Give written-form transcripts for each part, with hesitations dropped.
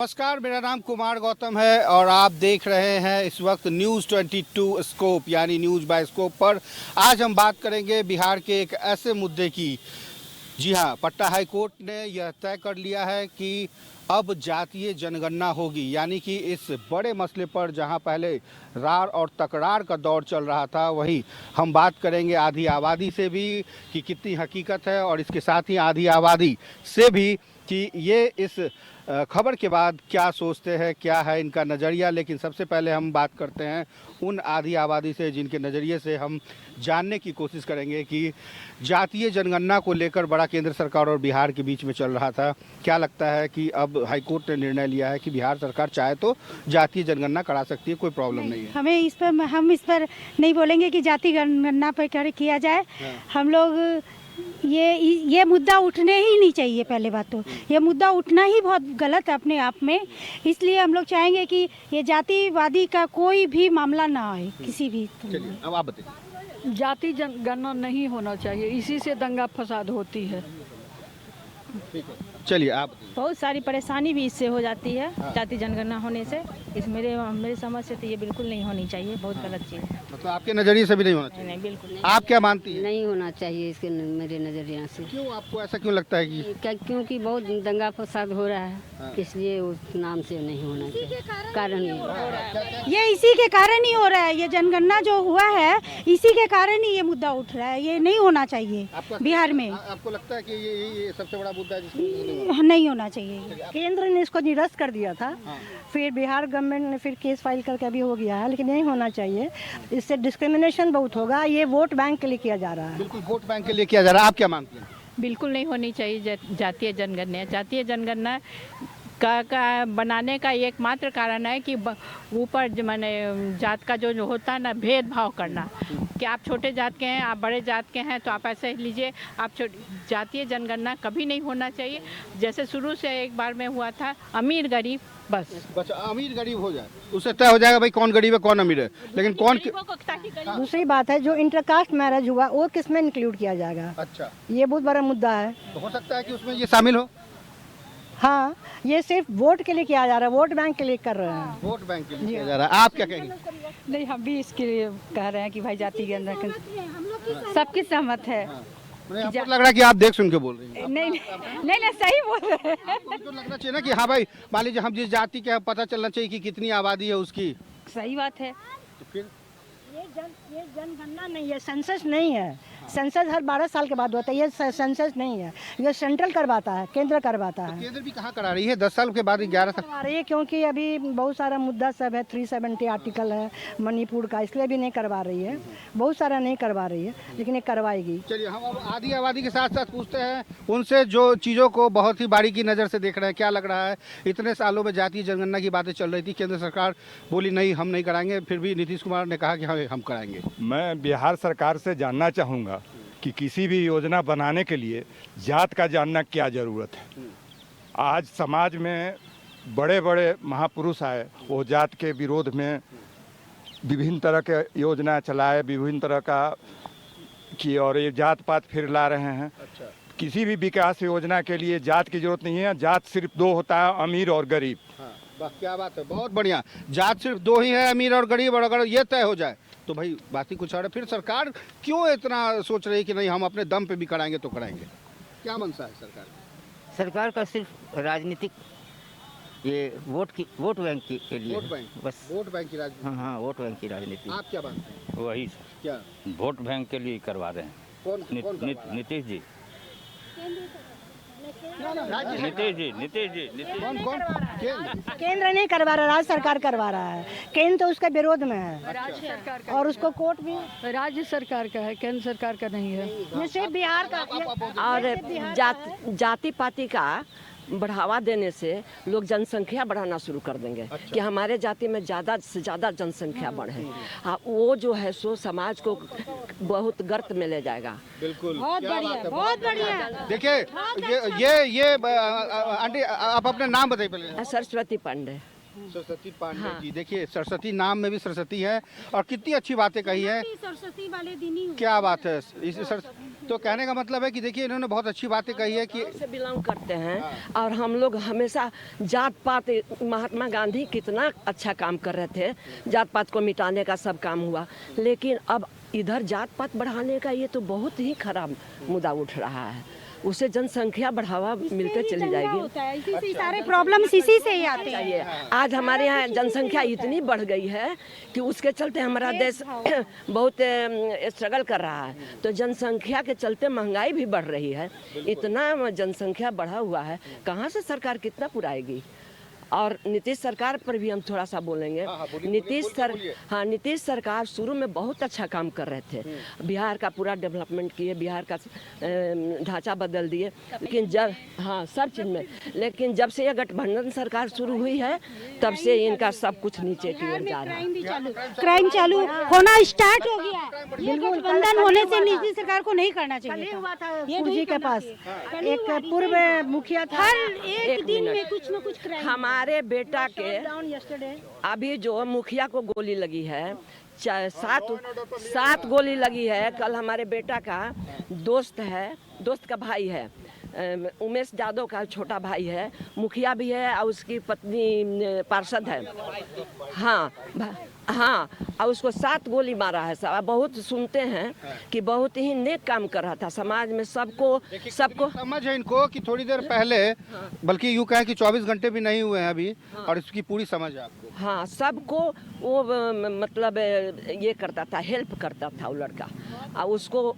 नमस्कार, मेरा नाम कुमार गौतम है और आप देख रहे हैं इस वक्त न्यूज़ 22 स्कोप यानी न्यूज़ बाय स्कोप पर। आज हम बात करेंगे बिहार के एक ऐसे मुद्दे की। जी हां, पटना हाई कोर्ट ने यह तय कर लिया है कि अब जातीय जनगणना होगी, यानी कि इस बड़े मसले पर जहां पहले रार और तकरार का दौर चल रहा था, वहीं हम बात करेंगे आधी आबादी से भी कि कितनी हकीकत है, और इसके साथ ही आधी आबादी से भी कि ये इस खबर के बाद क्या सोचते हैं, क्या है इनका नज़रिया। लेकिन सबसे पहले हम बात करते हैं उन आधी आबादी से जिनके नज़रिए से हम जानने की कोशिश करेंगे कि जातीय जनगणना को लेकर बड़ा केंद्र सरकार और बिहार के बीच में चल रहा था। क्या लगता है कि अब हाईकोर्ट ने निर्णय लिया है कि बिहार सरकार चाहे तो जातीय जनगणना करा सकती है, कोई प्रॉब्लम नहीं है। हम इस पर नहीं बोलेंगे कि जाति गणना पर किया जाए। हम लोग ये मुद्दा उठने ही नहीं चाहिए। पहले बात तो ये मुद्दा उठना ही बहुत गलत है अपने आप में। इसलिए हम लोग चाहेंगे कि ये जातिवादी का कोई भी मामला ना आए किसी भी। चलिए अब आप बताइए। जाति जनगणना नहीं होना चाहिए, इसी से दंगा फसाद होती है। ठीक है, चलिए आप बताइए। बहुत सारी परेशानी भी इससे हो जाती है जाति जनगणना होने से। इस मेरे समझ से तो ये बिल्कुल नहीं होनी चाहिए, बहुत गलत चीज़ है। मतलब आपके नज़रिए से भी नहीं होना चाहिए? नहीं, बिल्कुल नहीं। आप क्या मानती हैं? नहीं होना चाहिए इसके मेरे नज़रिए से। क्यों, आपको ऐसा क्यों लगता है कि क्योंकि बहुत दंगा फसाद हो रहा है, इसलिए उस नाम से नहीं होना चाहिए। कारण ये इसी के कारण ही हो रहा है। ये जनगणना जो हुआ है इसी के कारण ही ये मुद्दा उठ रहा है। ये नहीं होना चाहिए बिहार में। आपको लगता है कि ये सबसे बड़ा मुद्दा है जिसमें नहीं होना चाहिए। केंद्र ने इसको निरस्त कर दिया था, फिर बिहार गवर्नमेंट ने फिर केस फाइल करके अभी हो गया है, लेकिन नहीं होना चाहिए। इससे डिस्क्रिमिनेशन बहुत होगा। ये वोट बैंक के लिए किया जा रहा है। बिल्कुल वोट बैंक के लिए किया जा रहा है। आप क्या मानते हैं? बिल्कुल नहीं होनी चाहिए जातीय जनगणना। जातीय जनगणना का बनाने का एकमात्र कारण है कि ऊपर माने जात का जो होता है ना, भेदभाव करना कि आप छोटे जात के हैं, आप बड़े जात के हैं तो आप ऐसे लीजिए। आप जातीय जनगणना कभी नहीं होना चाहिए। जैसे शुरू से एक बार में हुआ था अमीर गरीब, बस अमीर गरीब हो जाए उससे तय हो जाएगा भाई कौन गरीब है कौन अमीर है। लेकिन कौन दूसरी बात है, जो इंटरकास्ट मैरिज हुआ वो किस में इंक्लूड किया जाएगा? अच्छा, ये बहुत बड़ा मुद्दा है। तो हो सकता है कि उसमें ये शामिल हो। हाँ, ये सिर्फ वोट के लिए किया जा रहा है, वोट बैंक के लिए कर रहे हैं। वोट बैंक के लिए किया जा रहा है। आप क्या कहेंगे? नहीं, हम भी इसके लिए कह रहे हैं कि भाई जाति जनगणना सबकी सहमत है। आपको लग रहा है कि आप देख सुन के बोल रही हैं? नहीं, सही बोल रहे हैं। तो लगना चाहिए ना कि हाँ भाई, मान लीजिए हम जिस जाति के हैं पता चलना चाहिए कि कितनी आबादी है उसकी। सही बात है। तो फिर ये जनगणना नहीं है, सेंसस नहीं है। सेंसस हर 12 साल के बाद होता है, ये सेंसस नहीं है। ये सेंट्रल करवाता है, केंद्र करवाता है। केंद्र भी कहाँ करा रही है? 10 साल के बाद 11 साल करवा रही है, क्योंकि अभी बहुत सारा मुद्दा सब है। 370 आर्टिकल है मणिपुर का, इसलिए भी नहीं करवा रही है। बहुत सारा नहीं करवा रही है, लेकिन ये करवाएगी। चलिए हम अब आधी आबादी के साथ साथ पूछते हैं उनसे जो चीज़ों को बहुत ही बारीकी नज़र से देख रहे हैं। क्या लग रहा है, इतने सालों में जातीय जनगणना की बातें चल रही थी, केंद्र सरकार बोली नहीं हम नहीं कराएंगे, फिर भी नीतीश कुमार ने कहा कि हाँ हम कराएंगे। मैं बिहार सरकार से जानना चाहूँगा कि किसी भी योजना बनाने के लिए जात का जानना क्या ज़रूरत है। आज समाज में बड़े बड़े महापुरुष आए, वो जात के विरोध में विभिन्न तरह के योजना चलाए, विभिन्न तरह का की, और ये जात पात फिर ला रहे हैं। अच्छा, किसी भी विकास योजना के लिए जात की जरूरत नहीं है। जात सिर्फ दो होता है, अमीर और गरीब। हाँ बस, क्या बात है, बहुत बढ़िया। जात सिर्फ दो ही है, अमीर और गरीब, और अगर ये तय हो जाए तो भाई बात ही कुछ और है। फिर सरकार क्यों इतना सोच रही है कि नहीं हम अपने दम पे भी कराएंगे तो कराएंगे? क्या मनसा है सरकार की? सरकार का सिर्फ राजनीतिक ये वोट बैंक के लिए वोट है। बैंक, बस वोट बैंक की राजनीति। हाँ, वोट बैंक की राजनीति। आप क्या मानते हैं? वही क्या वोट बैंक के लिए करवा रहे हैं। कौन कौन करवा रहा है? नीतीश जी कौन कौन केंद्र नहीं करवा रहा, राज्य सरकार करवा रहा है। केंद्र तो उसके विरोध में है, राज्य सरकार का, और उसको कोर्ट भी राज्य सरकार का है, केंद्र सरकार का नहीं है। ये सिर्फ बिहार का। और जाति पाति का बढ़ावा देने से लोग जनसंख्या बढ़ाना शुरू कर देंगे। अच्छा। कि हमारे जाति में ज़्यादा से ज़्यादा जनसंख्या बढ़े। वो जो है सो समाज को बहुत गर्त में ले जाएगा। बिल्कुल, बहुत क्या बढ़िया, बात है, बहुत बढ़िया। देखिए ये आंटी आप अपने नाम बताइए पहले। सरस्वती पांडे। सरस्वती पांडे जी, देखिए सरस्वती नाम में भी सरस्वती है और कितनी अच्छी बातें कही है। सरस्वती वाले दिन ही क्या बात है तो कहने का मतलब है कि देखिए इन्होंने बहुत अच्छी बातें कही है कि से बिलोंग करते हैं और हम लोग हमेशा जात पात, महात्मा गांधी कितना अच्छा काम कर रहे थे, जात पात को मिटाने का सब काम हुआ, लेकिन अब इधर जात पात बढ़ाने का ये तो बहुत ही खराब मुद्दा उठ रहा है। उसे जनसंख्या बढ़ावा मिलते चली जाएगी। इसी से सारे प्रॉब्लम्स इसी से ही आते हैं। चाहिए आज हमारे यहाँ जनसंख्या इतनी बढ़ गई है कि उसके चलते हमारा देश बहुत स्ट्रगल कर रहा है। तो जनसंख्या के चलते महंगाई भी बढ़ रही है। इतना जनसंख्या बढ़ा हुआ है, कहाँ से सरकार कितना पुराएगी। और नीतीश सरकार पर भी हम थोड़ा सा बोलेंगे। नीतीश सरकार शुरू में बहुत अच्छा काम कर रहे थे, बिहार का पूरा डेवलपमेंट किए, बिहार का ढांचा बदल दिए, लेकिन जब सब चीज़ में, लेकिन जब से ये गठबंधन सरकार शुरू हुई है तब से इनका सब कुछ नीचे की ओर जा रहा है। क्राइम चालू होना स्टार्ट हो गया है। ये गठबंधन होने से नीतीश सरकार को नहीं करना चाहिए था। ये जी के पास एक पूर्व मुखिया था, हर एक दिन में कुछ न कुछ क्राइम। हमारे बेटा के अभी जो मुखिया को गोली लगी है, 7 गोली लगी है। कल हमारे बेटा का दोस्त का भाई है, उमेश यादव का छोटा भाई है, मुखिया भी है और उसकी पत्नी पार्षद है। हाँ, और उसको 7 गोली मारा है। सब बहुत सुनते हैं कि बहुत ही नेक काम कर रहा था, समाज में सबको समझ है इनको कि थोड़ी देर पहले, बल्कि यूँ कहें कि 24 घंटे भी नहीं हुए हैं अभी, और इसकी पूरी समझ है आपको। हाँ, सबको वो मतलब ये करता था, हेल्प करता था वो लड़का, और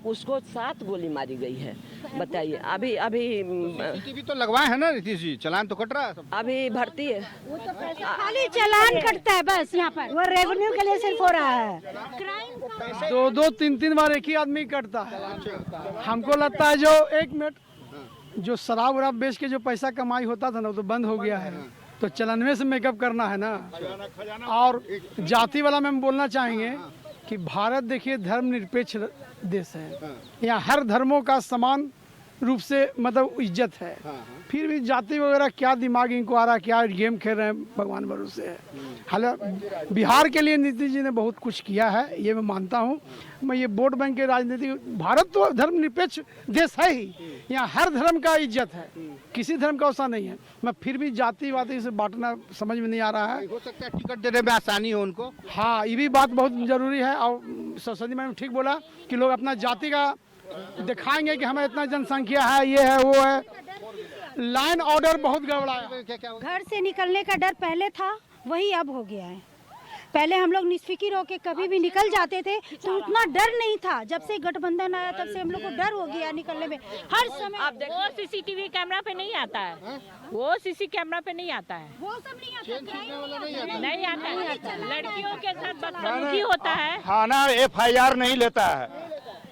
उसको 7 गोली मारी गई है। बताइए अभी सीसीटीवी तो लगवाए हैं ना नीतीश जी, चालान तो कट रहा है सब। अभी भर्ती है, खाली चालान कटता है बस यहाँ पर, वो रेवेन्यू के लिए सिर्फ हो रहा है। 2-2, 3-3 बार एक ही आदमी कटता है। हमको लगता है जो 1 मिनट जो शराब वराब बेच के जो पैसा कमाई होता था ना, वो तो बंद हो गया है। तो चलनवे से मेकअप करना है ना। और जाति वाला में हम बोलना चाहेंगे कि भारत देखिए धर्मनिरपेक्ष देश है, यहाँ हर धर्मों का समान रूप से मतलब इज्जत है। फिर भी जाति वगैरह क्या दिमाग इनको आ रहा है, क्या गेम खेल रहे हैं, भगवान भरोसे है। हालांकि बिहार के लिए नीतीश जी ने बहुत कुछ किया है, ये मैं मानता हूँ। मैं ये वोट बैंक के राजनीति, भारत तो धर्मनिरपेक्ष देश है ही, यहाँ हर धर्म का इज्जत है, किसी धर्म का ऐसा नहीं है। मैं फिर भी जातिवादी से बांटना समझ में नहीं आ रहा है। हो सकता है टिकट देने में आसानी हो उनको। हाँ, ये भी बात बहुत जरूरी है। और सरस्वती मैम ठीक बोला कि लोग अपना जाति का दिखाएंगे कि हमें इतना जनसंख्या है, ये है वो है। लाइन ऑर्डर बहुत गड़बड़ाया। घर से निकलने का डर पहले था, वही अब हो गया है। पहले हम लोग निष्फिक्र होके कभी भी निकल जाते थे तो उतना डर नहीं था। जब से गठबंधन आया तब से हम लोग को डर हो गया निकलने में हर समय। वो सीसीटीवी कैमरा पे नहीं आता है, वो सीसी कैमरा पे नहीं आता है, वो सब नहीं आता, नहीं आता है। लड़कियों के साथ बदतमीजी होता है, थाना FIR नहीं लेता है।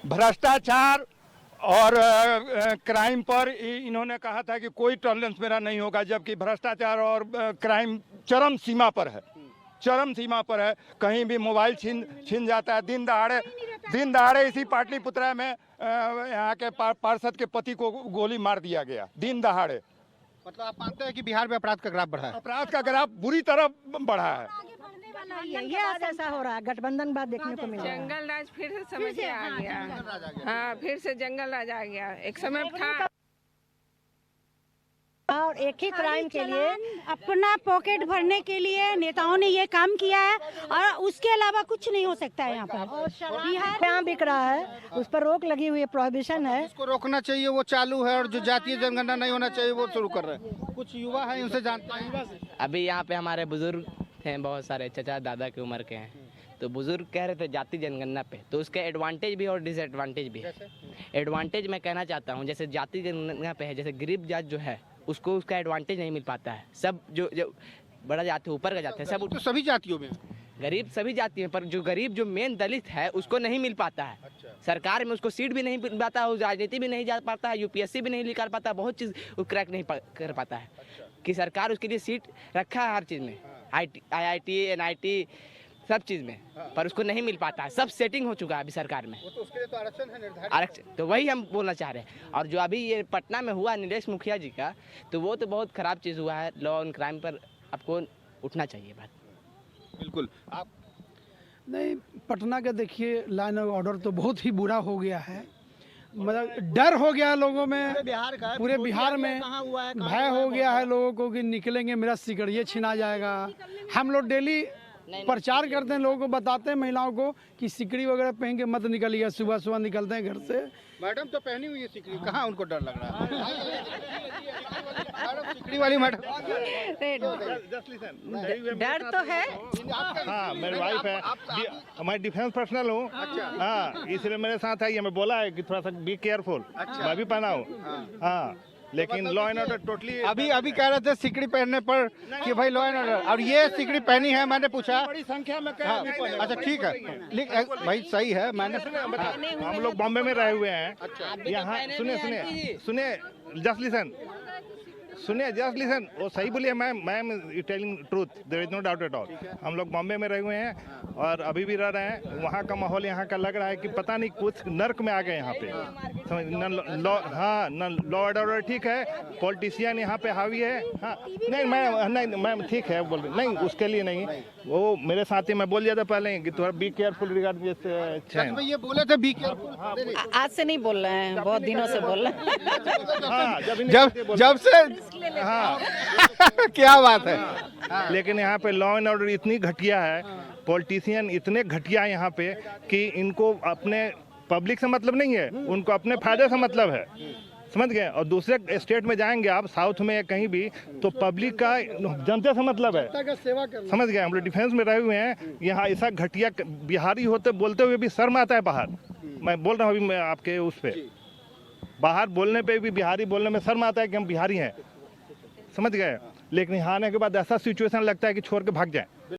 भ्रष्टाचार और क्राइम पर इन्होंने कहा था कि कोई टॉलरेंस मेरा नहीं होगा, जबकि भ्रष्टाचार और क्राइम चरम सीमा पर है, चरम सीमा पर है। कहीं भी मोबाइल छीन जाता है। दिन दहाड़े इसी पाटलिपुत्रा में यहाँ के पार्षद के पति को गोली मार दिया गया, दिन दहाड़े। मतलब आप मानते हैं कि बिहार में अपराध का ग्राफ बढ़ा है? अपराध का ग्राफ बुरी तरह बढ़ा है। ये ऐसा हो रहा है, गठबंधन बाद देखने को मिला। जंगल राज फिर से समझ में आ गया। हाँ, फिर से जंगल राज आ गया। एक समय था और एक ही क्राइम के लिए अपना पॉकेट भरने के लिए नेताओं ने ये काम किया है और उसके अलावा कुछ नहीं हो सकता है यहाँ पर। बिहार यहाँ बिक रहा है, उस पर रोक लगी हुई है, प्रोहिबिशन है। इसको रोकना चाहिए वो चालू है, और जो जातीय जनगणना नहीं होना चाहिए वो शुरू कर रहे हैं। कुछ युवा है, उनसे जानते हैं। अभी यहाँ पे हमारे बुजुर्ग हैं, बहुत सारे चचा दादा की उम्र के हैं, तो बुजुर्ग कह रहे थे जाति जनगणना पे, तो उसके एडवांटेज भी और डिसएडवांटेज भी है। एडवांटेज मैं कहना चाहता हूँ, जैसे जाति जनगणना पे है, जैसे गरीब जात जो है उसको उसका एडवांटेज नहीं मिल पाता है। सब जो बड़ा जाति ऊपर का जाता है, सब तो सभी जातियों में गरीब सभी जाति में, पर जो गरीब जो मेन दलित है उसको नहीं मिल पाता है। सरकार में उसको सीट भी नहीं मिल पाता है, राजनीति भी नहीं जा पाता है, UPSC भी नहीं निकाल पाता, बहुत चीज़ वो क्रैक नहीं कर पाता है कि सरकार उसके लिए सीट रखा है हर चीज़ में, IIT NIT सब चीज़ में, पर उसको नहीं मिल पाता है। सब सेटिंग हो चुका है अभी सरकार में। वो तो उसके लिए तो आरक्षण है, निर्धारित आरक्षण, तो वही हम बोलना चाह रहे हैं। और जो अभी ये पटना में हुआ नीलेश मुखिया जी का, तो वो तो बहुत ख़राब चीज़ हुआ है। लॉ एंड क्राइम पर आपको उठना चाहिए बात। बिल्कुल। आप नहीं, पटना का देखिए लाइन ऑफ ऑर्डर तो बहुत ही बुरा हो गया है। मतलब डर हो गया है लोगों में, पूरे बिहार में भय हो गया है लोगों को कि निकलेंगे मेरा सिकड़िए छिना जाएगा। हम लोग डेली प्रचार करते हैं, लोगों को बताते हैं महिलाओं को कि सिकड़ी वगैरह पहन के मत निकलिए, सुबह सुबह निकलते हैं घर से। मैडम तो पहनी हुई है सिकड़ी, कहाँ उनको डर लग रहा है? मैडम सिकड़ी वाली मैडम, डर तो है। हाँ, मेरी वाइफ है, मैं डिफेंस पर्सनल हूँ। हाँ, इसलिए मेरे साथ आई है। मैं बोला है कि थोड़ा सा बी केयरफुल, मैं भी पहना हूँ। हाँ, लेकिन लॉ एंड ऑर्डर टोटली अभी कह रहे थे सिकड़ी पहनने पर कि भाई लॉ एंड ऑर्डर, और ये सिकड़ी पहनी है, मैंने पूछा बड़ी संख्या में हाँ, अच्छा ठीक है, लेकिन भाई सही है। मैंने हम लोग बॉम्बे में रहे हुए हैं। यहाँ सुनिए जस्ट लिसन, वो सही बोलिए ma'am you telling truth, there is no doubt at all. हम लोग बॉम्बे में रहे हुए हैं और अभी भी रह रहे हैं। वहाँ का माहौल यहाँ का लग रहा है कि पता नहीं कुछ नर्क में आ गए यहाँ पे। समझ न लॉ, हाँ न लॉ एंड ऑर्डर ठीक है, पॉलिटिशियन यहाँ पे हावी है। हाँ नहीं मैम ठीक है बोल रही, नहीं उसके लिए नहीं, वो मेरे साथी मैं बोल दिया था पहले कि थोड़ा बी केयरफुल रिगार्ड दिस। ये बोले थे बी केयरफुल, आज से नहीं बोल रहे हैं, बहुत दिनों से बोल रहे हैं। हाँ, जब से हाँ क्या बात है। लेकिन यहाँ पे लॉ एंड ऑर्डर इतनी घटिया है, पॉलिटिशियन इतने घटिया है यहाँ पे कि इनको अपने पब्लिक से मतलब नहीं है, उनको अपने फायदे से मतलब है। समझ गए? और दूसरे स्टेट में जाएंगे आप, साउथ में या कहीं भी, तो पब्लिक का जनता से मतलब है। समझ गए? हम लोग डिफेंस में रहे हुए हैं, यहाँ ऐसा घटिया बिहारी होते बोलते हुए भी शर्म आता है बाहर। मैं बोल रहा हूँ अभी मैं आपके उस पर, बाहर बोलने पे भी बिहारी बोलने में शर्म आता है कि हम बिहारी हैं। समझ गए? लेकिन यहाँ आने के बाद ऐसा सिचुएशन लगता है कि छोड़ के भाग जाए।